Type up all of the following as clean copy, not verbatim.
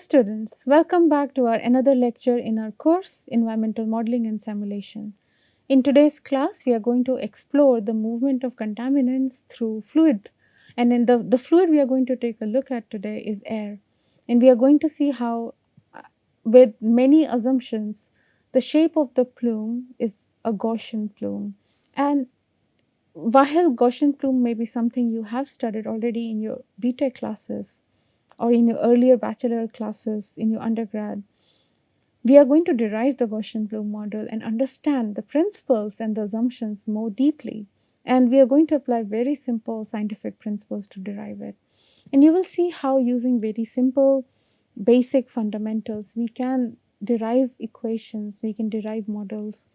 students, welcome back to our another lecture in our course Environmental Modeling and Simulation. In today's class, we are going to explore the movement of contaminants through fluid, and in the fluid we are going to take a look at today is air, and we are going to see how with many assumptions the shape of the plume is a Gaussian plume. And while Gaussian plume may be something you have studied already in your BTech classes, or in your earlier bachelor classes in your undergrad, we are going to derive the Gaussian Plume model and understand the principles and the assumptions more deeply. And we are going to apply very simple scientific principles to derive it. And you will see how using very simple basic fundamentals, we can derive equations, we can derive models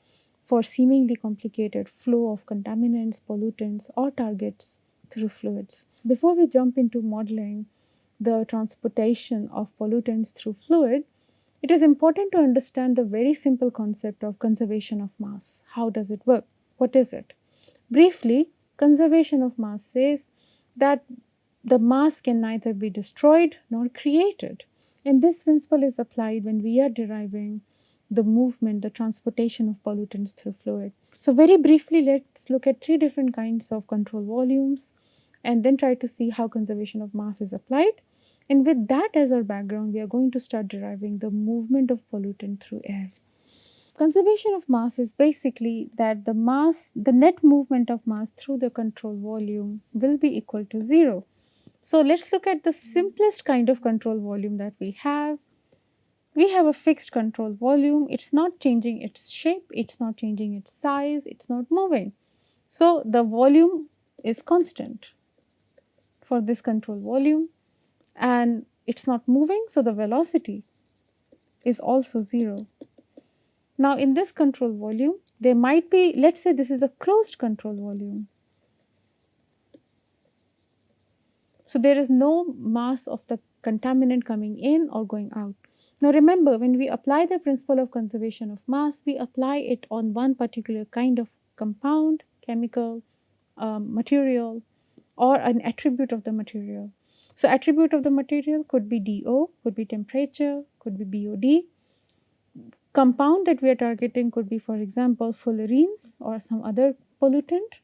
for seemingly complicated flow of contaminants, pollutants, or targets through fluids. Before we jump into modeling the transportation of pollutants through fluid, it is important to understand the very simple concept of conservation of mass. How does it work? What is it? Briefly, conservation of mass says that the mass can neither be destroyed nor created. And this principle is applied when we are deriving the movement, the transportation of pollutants through fluid. So very briefly, let's look at three different kinds of control volumes and then try to see how conservation of mass is applied. And with that as our background, we are going to start deriving the movement of pollutant through air. Conservation of mass is basically that the net movement of mass through the control volume will be equal to 0. So let's look at the simplest kind of control volume that we have. We have a fixed control volume. It's not changing its shape, it's not changing its size, it's not moving. So the volume is constant for this control volume, and it's not moving, so the velocity is also 0. Now in this control volume, there might be, let's say this is a closed control volume. So there is no mass of the contaminant coming in or going out. Now remember, when we apply the principle of conservation of mass, we apply it on one particular kind of compound, chemical, material, or an attribute of the material. So attribute of the material could be DO, could be temperature, could be BOD. Compound that we are targeting could be, for example, fullerenes or some other pollutant.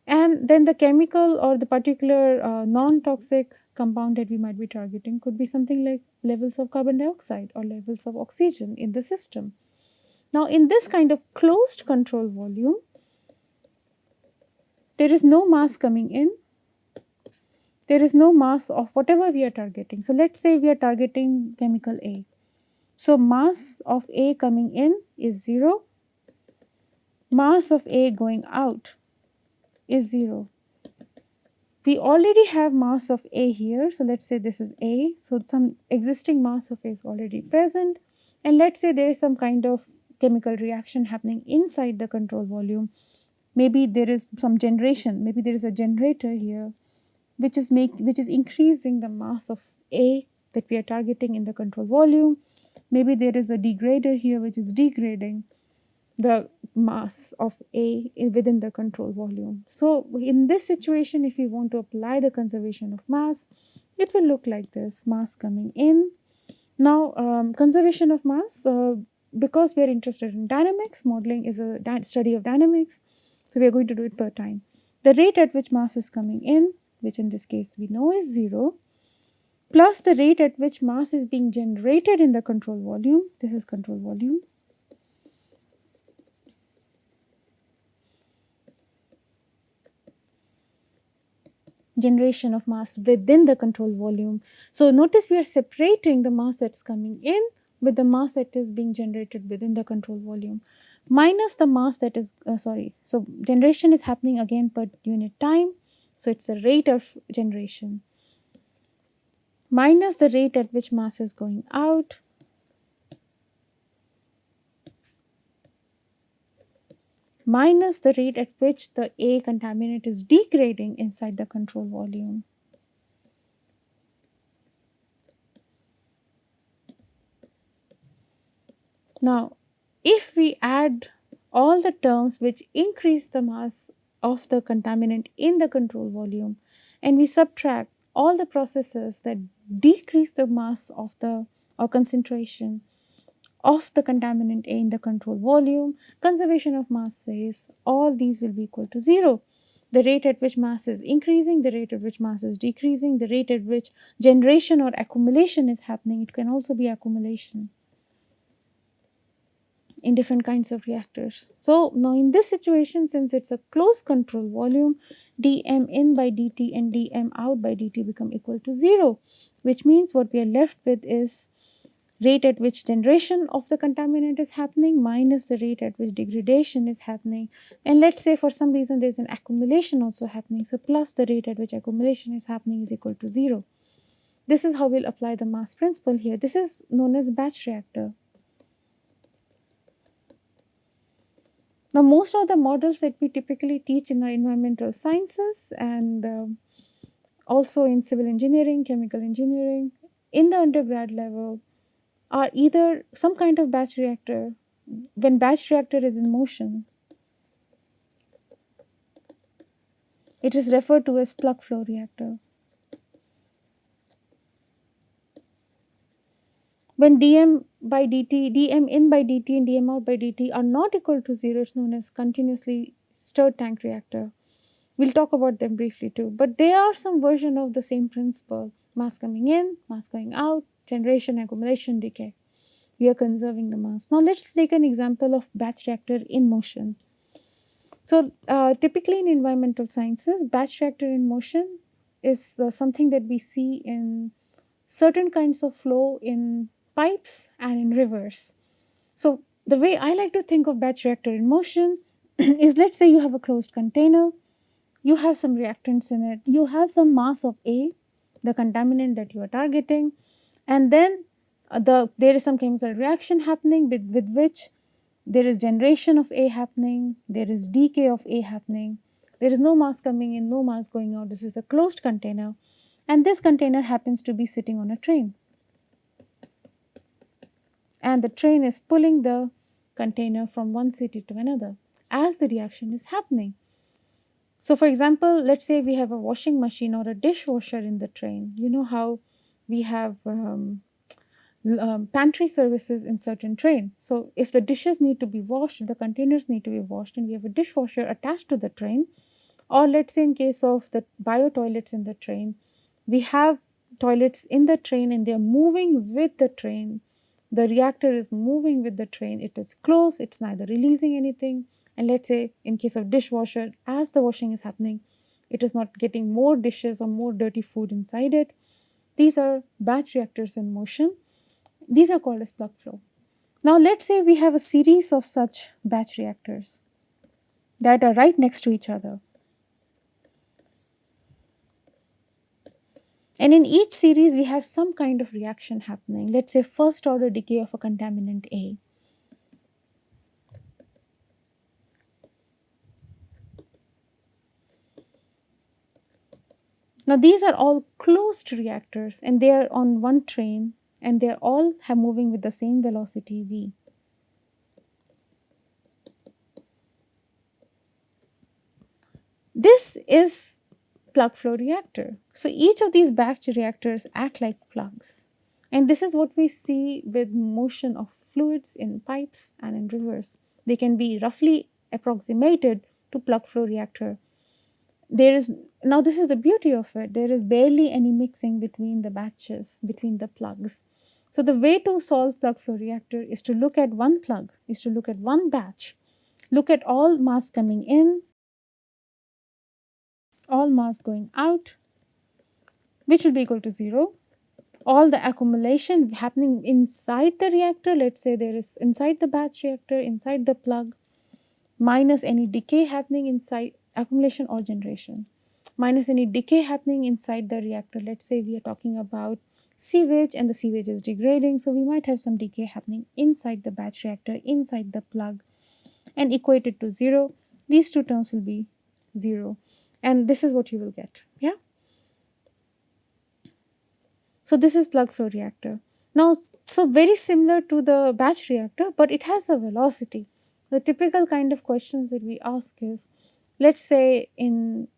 And then the chemical or the particular non-toxic compound that we might be targeting could be something like levels of carbon dioxide or levels of oxygen in the system. Now in this kind of closed control volume, there is no mass coming in, there is no mass of whatever we are targeting. So let's say we are targeting chemical A. So mass of A coming in is 0, mass of A going out is 0. We already have mass of A here, so let's say this is A, so some existing mass of A is already present, and let's say there is some kind of chemical reaction happening inside the control volume. Maybe there is some generation, maybe there is a generator here which is increasing the mass of A that we are targeting in the control volume. Maybe there is a degrader here which is degrading the mass of A within the control volume. So in this situation, if we want to apply the conservation of mass, it will look like this: mass coming in. Now conservation of mass, because we are interested in dynamics, modeling is a study of dynamics, so we are going to do it per time. The rate at which mass is coming in, which in this case we know is 0, plus the rate at which mass is being generated in the control volume, this is control volume, generation of mass within the control volume. So notice we are separating the mass that's coming in with the mass that is being generated within the control volume, minus the mass that is, so generation is happening again per unit time, so it's the rate of generation, minus the rate at which mass is going out, minus the rate at which the A contaminant is degrading inside the control volume. Now, if we add all the terms which increase the mass of the contaminant in the control volume, and we subtract all the processes that decrease the mass of the or concentration of the contaminant A in the control volume, conservation of masses, all these will be equal to 0. The rate at which mass is increasing, the rate at which mass is decreasing, the rate at which generation or accumulation is happening, it can also be accumulation in different kinds of reactors. So now in this situation, since it's a closed control volume, dm in by dt and dm out by dt become equal to 0, which means what we are left with is rate at which generation of the contaminant is happening minus the rate at which degradation is happening, and let's say for some reason there is an accumulation also happening, so plus the rate at which accumulation is happening is equal to 0. This is how we'll apply the mass principle here. This is known as batch reactor. Now most of the models that we typically teach in our environmental sciences and also in civil engineering, chemical engineering, in the undergrad level are either some kind of batch reactor. When batch reactor is in motion, it is referred to as plug flow reactor. When dm by dt, dm in by dt and dm out by dt are not equal to 0, it's known as continuously stirred tank reactor. We'll talk about them briefly too, but they are some version of the same principle. Mass coming in, mass going out, generation, accumulation, decay. We are conserving the mass. Now let's take an example of batch reactor in motion. So typically in environmental sciences, batch reactor in motion is something that we see in certain kinds of flow in pipes and in rivers. So the way I like to think of batch reactor in motion is, let's say you have a closed container, you have some reactants in it, you have some mass of A, the contaminant that you are targeting, and then there is some chemical reaction happening with which there is generation of A happening, there is decay of A happening, there is no mass coming in, no mass going out. This is a closed container, and this container happens to be sitting on a train, and the train is pulling the container from one city to another as the reaction is happening. So for example, let's say we have a washing machine or a dishwasher in the train. You know how we have pantry services in certain train. So if the dishes need to be washed, the containers need to be washed, and we have a dishwasher attached to the train, or let's say in case of the bio toilets in the train, we have toilets in the train and they are moving with the train. The reactor is moving with the train. It is closed, it's neither releasing anything. And let's say in case of dishwasher, as the washing is happening, it is not getting more dishes or more dirty food inside it. These are batch reactors in motion. These are called as plug flow. Now let's say we have a series of such batch reactors that are right next to each other. And in each series we have some kind of reaction happening. Let's say first order decay of a contaminant A. Now these are all closed reactors and they are on one train and they are all moving with the same velocity v. This is plug flow reactor. So each of these batch reactors act like plugs, and this is what we see with motion of fluids in pipes and in rivers. They can be roughly approximated to plug flow reactor. There is, now this is the beauty of it, there is barely any mixing between the batches, between the plugs. So the way to solve plug flow reactor is to look at one plug, is to look at one batch, look at all mass coming in, all mass going out, which will be equal to 0. All the accumulation happening inside the reactor, let's say there is inside the batch reactor, inside the plug, minus any decay happening inside accumulation or generation, minus any decay happening inside the reactor. Let's say we are talking about sewage and the sewage is degrading, so we might have some decay happening inside the batch reactor, inside the plug, and equate it to 0. These two terms will be 0, and this is what you will get. Yeah. So this is plug flow reactor. Now, so very similar to the batch reactor, but it has a velocity. The typical kind of questions that we ask is, let's say in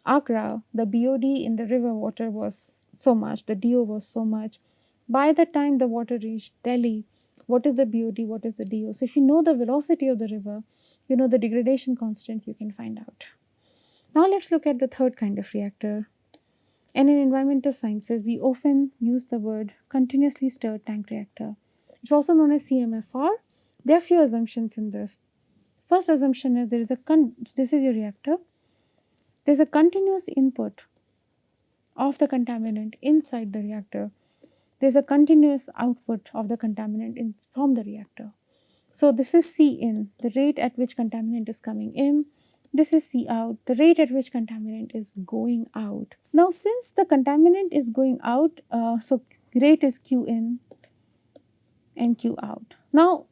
Agra, the BOD in the river water was so much, the DO was so much. By the time the water reached Delhi, what is the BOD, what is the DO? So if you know the velocity of the river, you know the degradation constants, you can find out. Now let's look at the third kind of reactor. And in environmental sciences, we often use the word continuously stirred tank reactor. It's also known as CMFR. There are few assumptions in this. First assumption is this is your reactor. There's a continuous input of the contaminant inside the reactor. There's a continuous output of the contaminant from the reactor. So this is C in, the rate at which contaminant is coming in. This is C out, the rate at which contaminant is going out. Now since the contaminant is going out, so rate is Q in and Q out. Now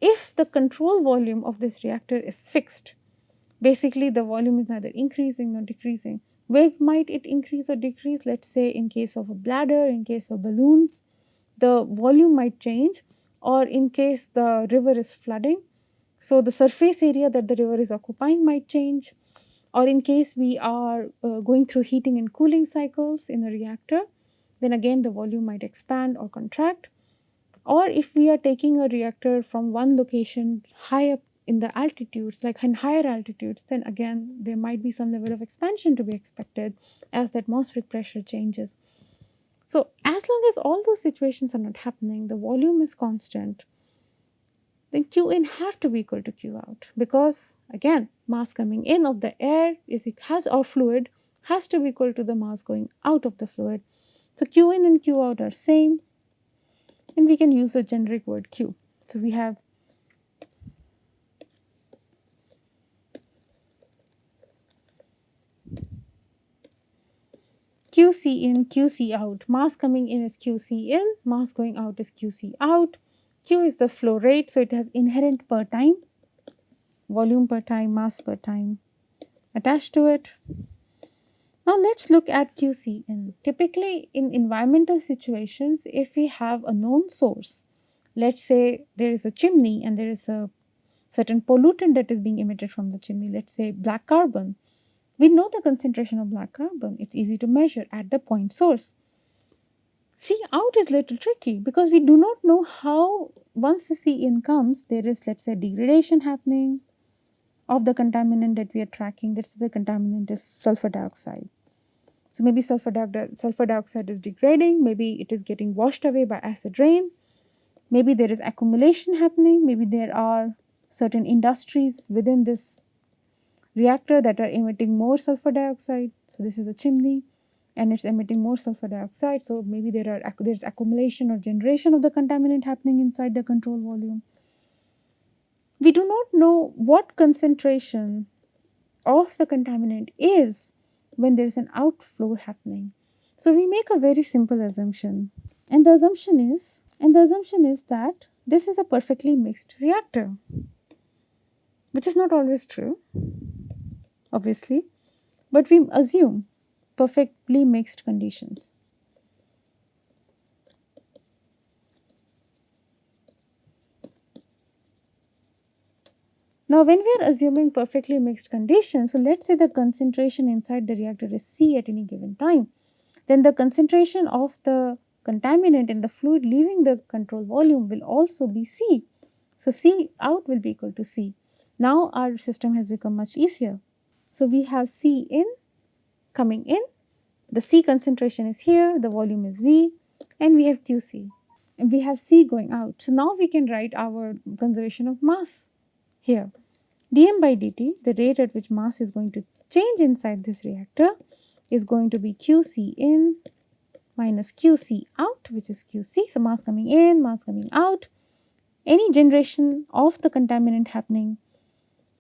if the control volume of this reactor is fixed, basically the volume is neither increasing nor decreasing. Where might it increase or decrease? Let's say in case of a bladder, in case of balloons, the volume might change, or in case the river is flooding, so the surface area that the river is occupying might change, or in case we are going through heating and cooling cycles in a reactor, then again the volume might expand or contract. Or if we are taking a reactor from one location high up in the altitudes, like in higher altitudes, then again there might be some level of expansion to be expected as the atmospheric pressure changes. So as long as all those situations are not happening, the volume is constant, then Q in have to be equal to Q out, because again mass coming in of the air or fluid has to be equal to the mass going out of the fluid. So Q in and Q out are same, and we can use a generic word Q. So we have QC in, QC out. Mass coming in is QC in, mass going out is QC out. Q is the flow rate, so it has inherent per time, volume per time, mass per time attached to it. Now let's look at QC in. Typically in environmental situations, if we have a known source, let's say there is a chimney and there is a certain pollutant that is being emitted from the chimney, let's say black carbon. We know the concentration of black carbon. It's easy to measure at the point source. C out is little tricky because we do not know how, once the C in comes, there is, let's say, degradation happening of the contaminant that we are tracking. Let's say the contaminant is sulfur dioxide. So maybe sulfur dioxide is degrading, maybe it is getting washed away by acid rain, maybe there is accumulation happening, maybe there are certain industries within this reactor that are emitting more sulfur dioxide. So this is a chimney and it's emitting more sulfur dioxide. So maybe there's accumulation or generation of the contaminant happening inside the control volume. We do not know what concentration of the contaminant is when there is an outflow happening. So we make a very simple assumption, and the assumption is that this is a perfectly mixed reactor, which is not always true, obviously, but we assume perfectly mixed conditions. Now when we are assuming perfectly mixed conditions, so let's say the concentration inside the reactor is C at any given time, then the concentration of the contaminant in the fluid leaving the control volume will also be C. So C out will be equal to C. Now our system has become much easier. So we have C in coming in, the C concentration is here, the volume is V, and we have QC, and we have C going out. So now we can write our conservation of mass here. dm by dt, the rate at which mass is going to change inside this reactor, is going to be QC in minus QC out, which is QC. So mass coming in, mass coming out. Any generation of the contaminant happening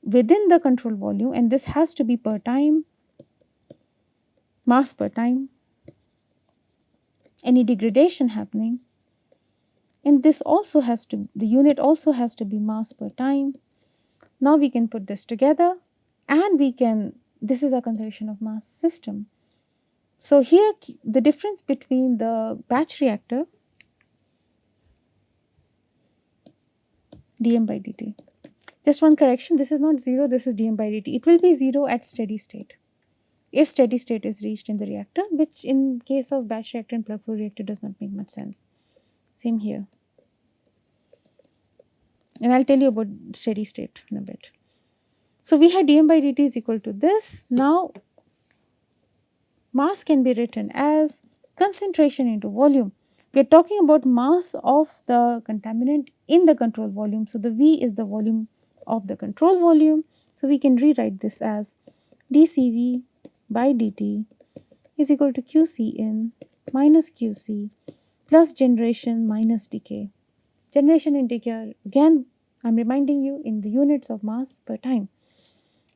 within the control volume, and this has to be per time, mass per time. Any degradation happening, and this also has to, the unit also has to be mass per time. Now we can put this together and we can, this is a conservation of mass system. So here the difference between the batch reactor dm by dt. Just one correction, this is not 0, this is dm by dt. It will be 0 at steady state, if steady state is reached in the reactor, which in case of batch reactor and plug flow reactor does not make much sense. same here. And I'll tell you about steady state in a bit. So we had dm by dt is equal to this. Now mass can be written as concentration into volume. We are talking about mass of the contaminant in the control volume. So the V is the volume of the control volume. So we can rewrite this as dCV by dt is equal to QC in minus QC plus generation minus decay. Generation and decay are, again, I am reminding you, in the units of mass per time.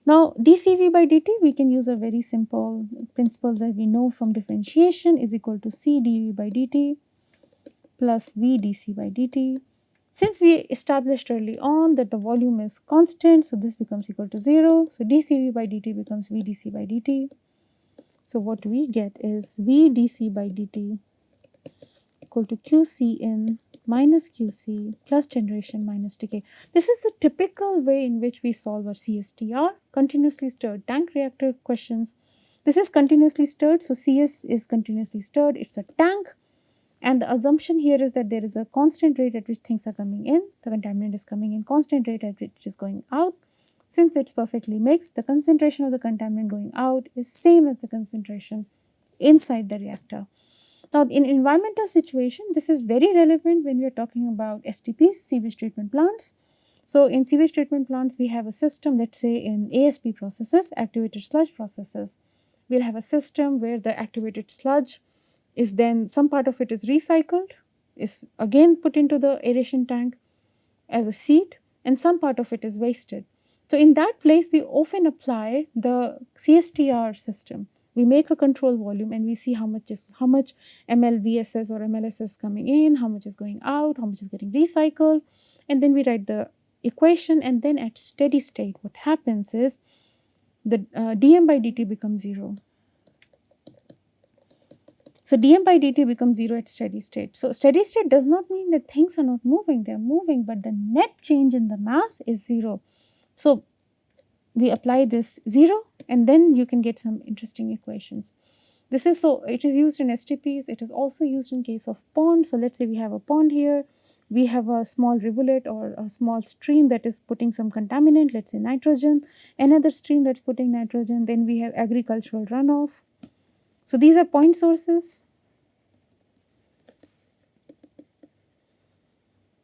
Now dCV by dt, we can use a very simple principle that we know from differentiation is equal to C dV by dt plus V dC by dt. Since we established early on that the volume is constant, so this becomes equal to 0. So dCV by dt becomes V dC by dt. So what we get is V dC by dt equal to QC in minus QC plus generation minus decay. This is the typical way in which we solve our CSTR, continuously stirred tank reactor questions. This is continuously stirred, so CS is continuously stirred, it is a tank, and the assumption here is that there is a constant rate at which things are coming in, the contaminant is coming in, constant rate at which it is going out. Since it is perfectly mixed, the concentration of the contaminant going out is same as the concentration inside the reactor. Now in environmental situation, this is very relevant when we are talking about STPs, sewage treatment plants. So in sewage treatment plants, we have a system, let us say in ASP processes, activated sludge processes, we will have a system where the activated sludge is then, some part of it is recycled, is again put into the aeration tank as a seed, and some part of it is wasted. So in that place, we often apply the CSTR system. We make a control volume and we see how much ml VSS or MLSS is coming in, how much is going out, how much is getting recycled, and then we write the equation, and then at steady state what happens is the dm by dt becomes 0. So dm by dt becomes 0 at steady state. So steady state does not mean that things are not moving, they are moving, but the net change in the mass is 0. So we apply this 0 and then you can get some interesting equations. This is, so it is used in STPs, it is also used in case of pond. So let us say we have a pond here, we have a small rivulet or a small stream that is putting some contaminant, let us say nitrogen, another stream that is putting nitrogen, then we have agricultural runoff. So these are point sources,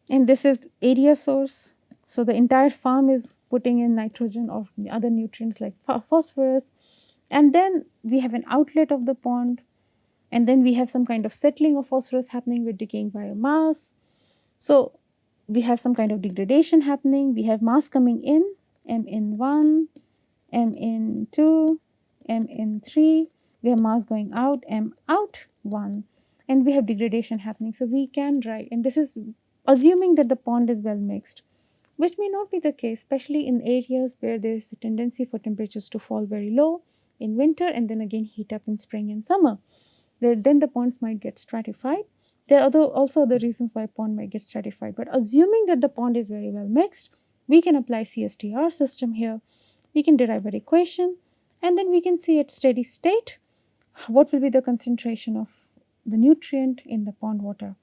and this is area source. So the entire farm is putting in nitrogen or other nutrients like phosphorus, and then we have an outlet of the pond, and then we have some kind of settling of phosphorus happening with decaying biomass. So we have some kind of degradation happening, we have mass coming in, m in 1, m in 2, m in 3, we have mass going out, m out 1, and we have degradation happening. So we can write, and this is assuming that the pond is well mixed, which may not be the case, especially in areas where there is a tendency for temperatures to fall very low in winter and then again heat up in spring and summer. Then the ponds might get stratified. There are also other reasons why pond might get stratified, but assuming that the pond is very well mixed, we can apply CSTR system here, we can derive an equation, and then we can see at steady state what will be the concentration of the nutrient in the pond water.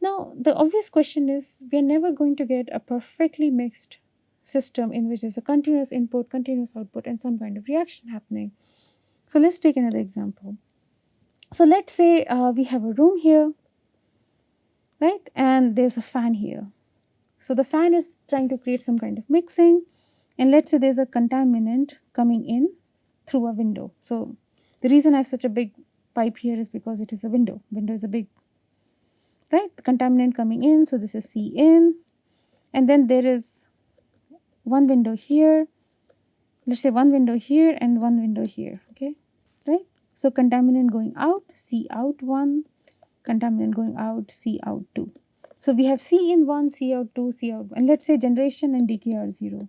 Now the obvious question is, we are never going to get a perfectly mixed system in which there is a continuous input, continuous output, and some kind of reaction happening. So let us take another example. So let us say we have a room here, right, and there is a fan here. So the fan is trying to create some kind of mixing, and let us say there is a contaminant coming in through a window. So the reason I have such a big pipe here is because it is a window. Window is a big, right, the contaminant coming in. So this is C in, and then there is one window here, let us say one window here and one window here, okay, right. So contaminant going out, C out 1, contaminant going out, C out 2. So we have C in 1, C out 2, C out 1, and let us say generation and decay are 0.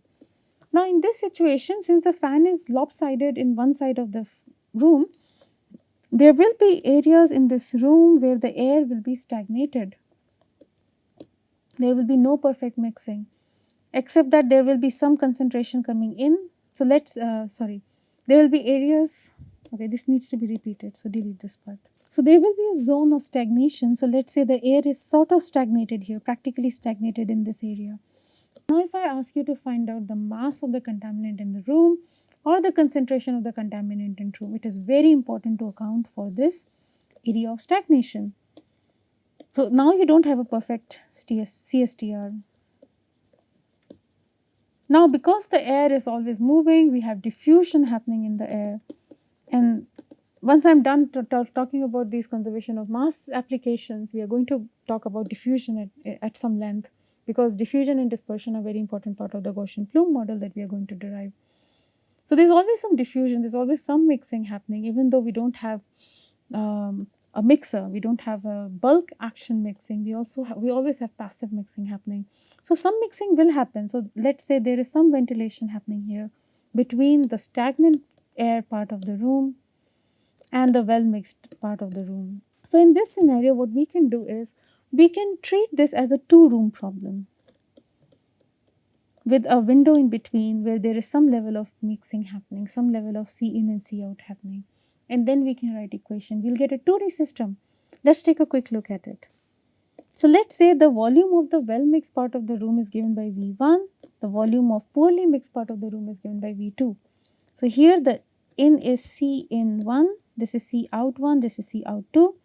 Now in this situation, since the fan is lopsided in one side of the room, there will be areas in this room where the air will be stagnated. There will be no perfect mixing, except that there will be some concentration coming in. So let's, there will be areas, okay, this needs to be repeated, so delete this part. So there will be a zone of stagnation. So let's say the air is sort of stagnated here, practically stagnated in this area. Now if I ask you to find out the mass of the contaminant in the room or the concentration of the contaminant in the room, it is very important to account for this area of stagnation. So now you don't have a perfect CSTR. Now because the air is always moving, we have diffusion happening in the air, and once I am done talking about these conservation of mass applications, we are going to talk about diffusion at some length, because diffusion and dispersion are very important part of the Gaussian Plume model that we are going to derive. So there is always some diffusion, there is always some mixing happening, even though we do not have a mixer, we do not have a bulk action mixing, we always have passive mixing happening. So some mixing will happen. So let us say there is some ventilation happening here between the stagnant air part of the room and the well mixed part of the room. So in this scenario, what we can do is we can treat this as a two-room problem with a window in between where there is some level of mixing happening, some level of C in and C out happening, and then we can write equation. We will get a 2D system. Let us take a quick look at it. So let us say the volume of the well mixed part of the room is given by V1, the volume of poorly mixed part of the room is given by V2. So here the in is C in 1, this is C out 1, this is C out 2,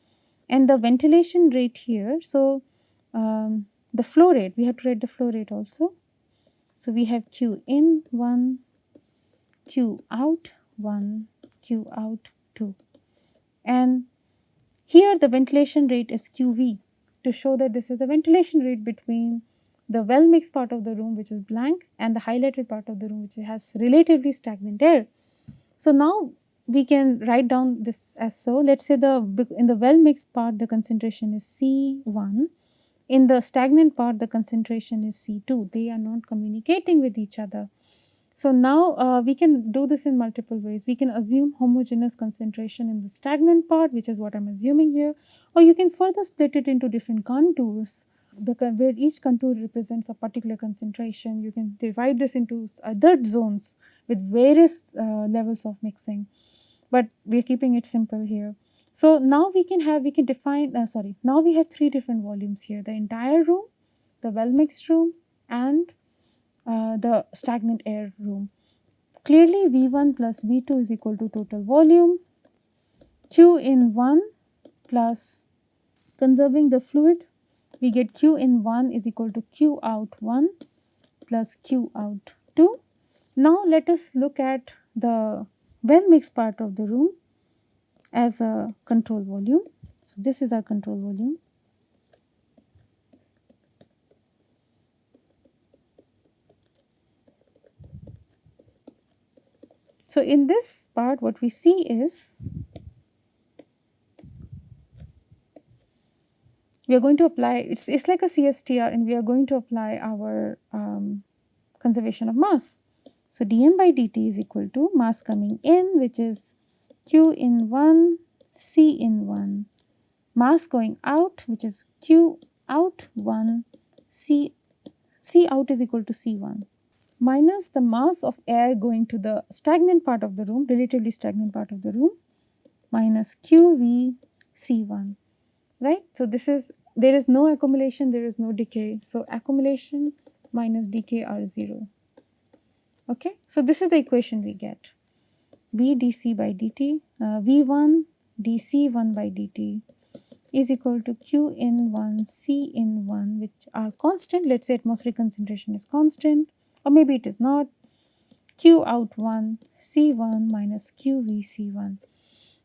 and the ventilation rate here. So the flow rate, we have to write the flow rate also. So we have Q in 1, Q out 1, Q out 2, and here the ventilation rate is QV, to show that this is the ventilation rate between the well mixed part of the room, which is blank, and the highlighted part of the room, which has relatively stagnant air. So now we can write down this as so. Let us say in the well mixed part the concentration is C1, in the stagnant part the concentration is C2. They are not communicating with each other. So now we can do this in multiple ways. We can assume homogeneous concentration in the stagnant part, which is what I am assuming here, or you can further split it into different contours, where each contour represents a particular concentration. You can divide this into other zones with various levels of mixing, but we are keeping it simple here. So now we can define, now we have three different volumes here: the entire room, the well mixed room, and the stagnant air room. Clearly V1 plus V2 is equal to total volume, Q in 1 plus conserving the fluid, we get Q in 1 is equal to Q out 1 plus Q out 2. Now let us look at the well mixed part of the room as a control volume. So this is our control volume. So in this part what we see is we are going to apply, it's like a CSTR, and we are going to apply our conservation of mass. So dm by dt is equal to mass coming in, which is Q in 1, C in 1, mass going out, which is Q out 1, C out is equal to C1, minus the mass of air going to the stagnant part of the room, relatively stagnant part of the room, minus QV C1, right. So this is, there is no accumulation, there is no decay. So accumulation minus decay are 0. Okay. So this is the equation we get. V dC by dt, V1 dC1 by dt is equal to Q in 1, C in 1, which are constant. Let us say atmospheric concentration is constant, or maybe it is not. Q out 1, C1 minus QV C1.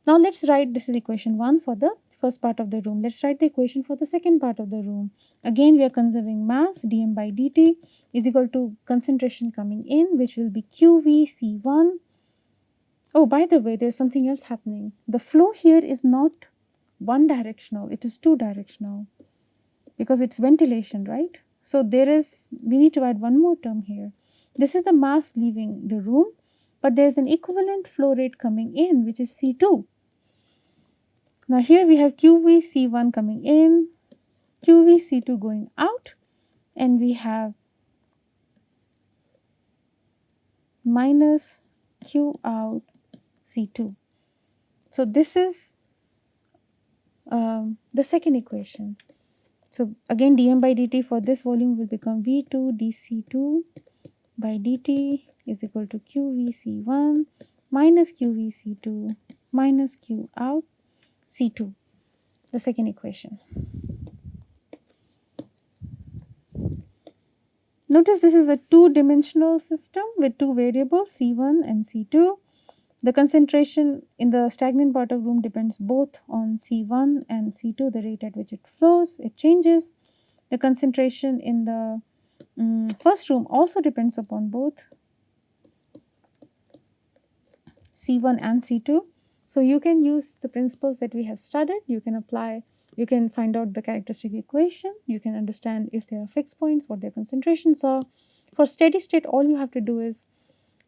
Now let us write, this is equation 1 for the first part of the room. Let us write the equation for the second part of the room. Again we are conserving mass, dm by dt is equal to concentration coming in, which will be QV C1. Oh, by the way, there is something else happening. The flow here is not one directional, it is two directional, because it is ventilation, right. So there is, we need to add one more term here. This is the mass leaving the room, but there is an equivalent flow rate coming in, which is C2. Now here we have QV C1 coming in, QV C2 going out, and we have minus Q out C2. So this is the second equation. So again dm by dt for this volume will become V2 dc2 by dt is equal to qvc1 minus qvc2 minus q out c2, the second equation. Notice this is a two-dimensional system with two variables C1 and C2. The concentration in the stagnant part of room depends both on C1 and C2, the rate at which it flows, it changes. The concentration in the first room also depends upon both C1 and C2. So you can use the principles that we have studied, you can apply, you can find out the characteristic equation, you can understand if there are fixed points, what their concentrations are. For steady state, all you have to do is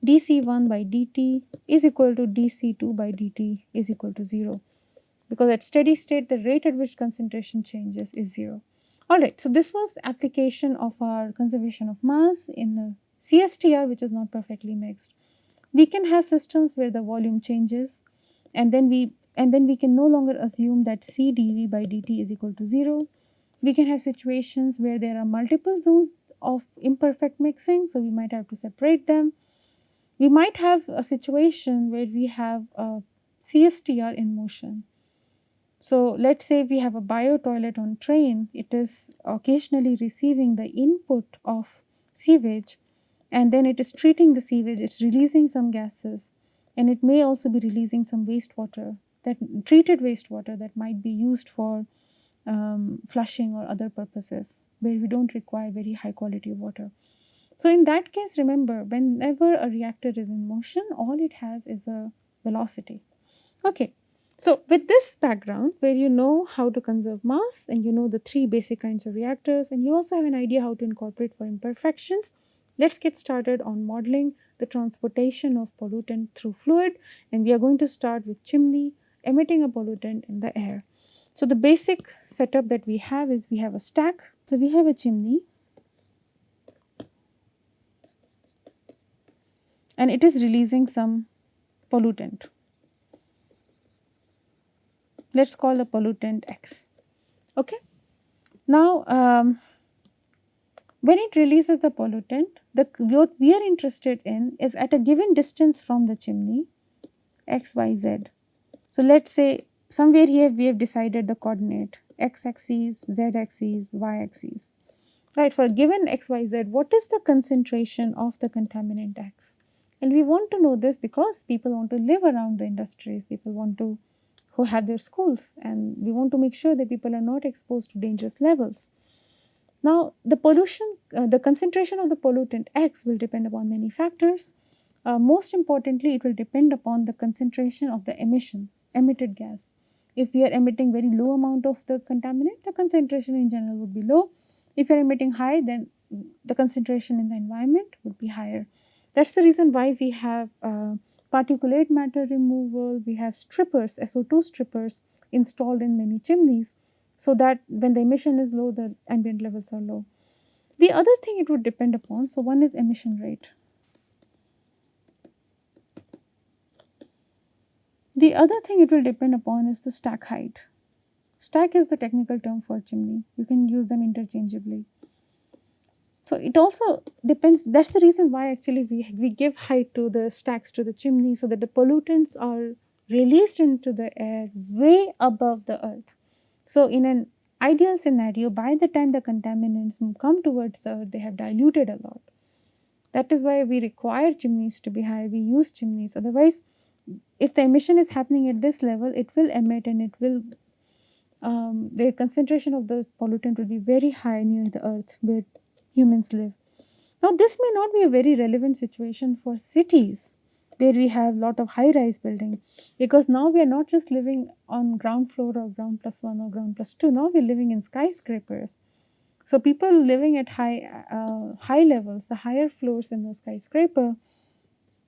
dc1 by dt is equal to dc2 by dt is equal to 0, because at steady state the rate at which concentration changes is 0. Alright, so this was application of our conservation of mass in the CSTR, which is not perfectly mixed. We can have systems where the volume changes and then we can no longer assume that C dV by dt is equal to 0. We can have situations where there are multiple zones of imperfect mixing, so we might have to separate them. We might have a situation where we have a CSTR in motion. So let's say we have a bio toilet on train, it is occasionally receiving the input of sewage and then it is treating the sewage, it's releasing some gases and it may also be releasing some wastewater, that treated wastewater that might be used for flushing or other purposes where we don't require very high quality water. So in that case, remember, whenever a reactor is in motion, all it has is a velocity. Okay, so with this background where you know how to conserve mass and you know the three basic kinds of reactors and you also have an idea how to incorporate for imperfections, let's get started on modeling the transportation of pollutant through fluid, and we are going to start with chimney emitting a pollutant in the air. So the basic setup that we have is we have a stack. So we have a chimney and it is releasing some pollutant. Let's call the pollutant X. Okay. Now, when it releases the pollutant, what we are interested in is at a given distance from the chimney, X, Y, Z. So let's say somewhere here we have decided the coordinate X axis, Z axis, Y axis. Right, for a given X, Y, Z, what is the concentration of the contaminant X? And we want to know this because people want to live around the industries, people want to who have their schools, and we want to make sure that people are not exposed to dangerous levels. Now, the pollution, the concentration of the pollutant X will depend upon many factors. Most importantly, it will depend upon the concentration of the emitted gas. If we are emitting very low amount of the contaminant, the concentration in general would be low. If you are emitting high, then the concentration in the environment would be higher. That's the reason why we have particulate matter removal, we have strippers, SO2 strippers installed in many chimneys, so that when the emission is low, the ambient levels are low. The other thing it would depend upon, so one is emission rate. The other thing it will depend upon is the stack height. Stack is the technical term for chimney. You can use them interchangeably. So it also depends, that's the reason why actually we give height to the stacks to the chimney, so that the pollutants are released into the air way above the earth. So in an ideal scenario, by the time the contaminants come towards the earth, they have diluted a lot. That is why we require chimneys to be high, we use chimneys. Otherwise, if the emission is happening at this level, it will emit and it will, the concentration of the pollutant will be very high near the earth where humans live. Now, this may not be a very relevant situation for cities where we have lot of high-rise building, because now we are not just living on ground floor or ground plus 1 or ground plus 2, now we are living in skyscrapers. So people living at high levels, the higher floors in the skyscraper,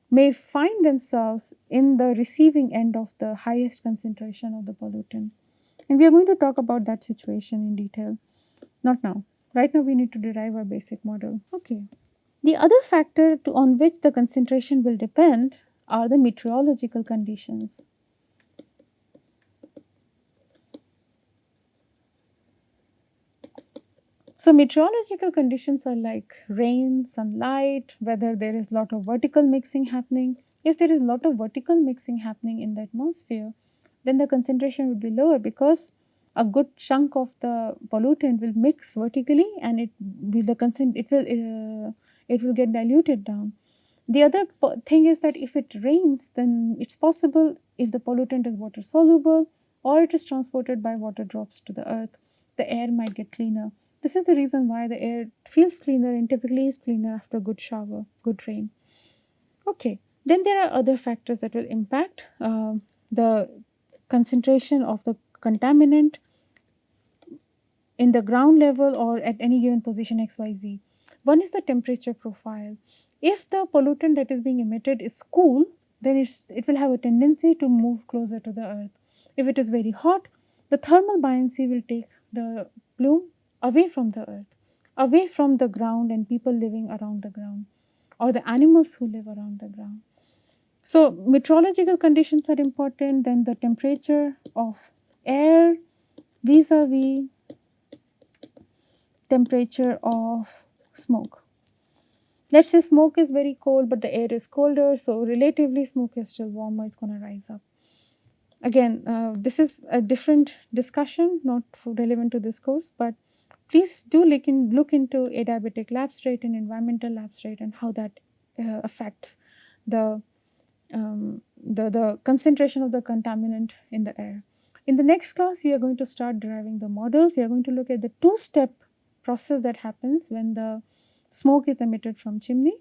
may find themselves in the receiving end of the highest concentration of the pollutant. And we are going to talk about that situation in detail, not now. Right now we need to derive our basic model. Okay. The other factor on which the concentration will depend are the meteorological conditions. So meteorological conditions are like rain, sunlight, whether there is lot of vertical mixing happening. If there is lot of vertical mixing happening in the atmosphere, then the concentration will be lower because a good chunk of the pollutant will mix vertically and it will get diluted down. The other thing is that if it rains, then it's possible if the pollutant is water soluble or it is transported by water drops to the earth, the air might get cleaner. This is the reason why the air feels cleaner and typically is cleaner after a good shower, good rain. Okay, then there are other factors that will impact the concentration of the contaminant in the ground level or at any given position XYZ. One is the temperature profile. If the pollutant that is being emitted is cool, then it will have a tendency to move closer to the earth. If it is very hot, the thermal buoyancy will take the plume away from the earth, away from the ground and people living around the ground or the animals who live around the ground. So meteorological conditions are important, then the temperature of air vis-a-vis temperature of smoke. Let's say smoke is very cold but the air is colder, so relatively smoke is still warmer, it's going to rise up. Again, this is a different discussion, not relevant to this course, but please do look into adiabatic lapse rate and environmental lapse rate and how that affects the concentration of the contaminant in the air. In the next class, we are going to start deriving the models. We are going to look at the two-step process that happens when the smoke is emitted from chimney.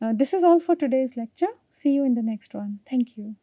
This is all for today's lecture. See you in the next one. Thank you.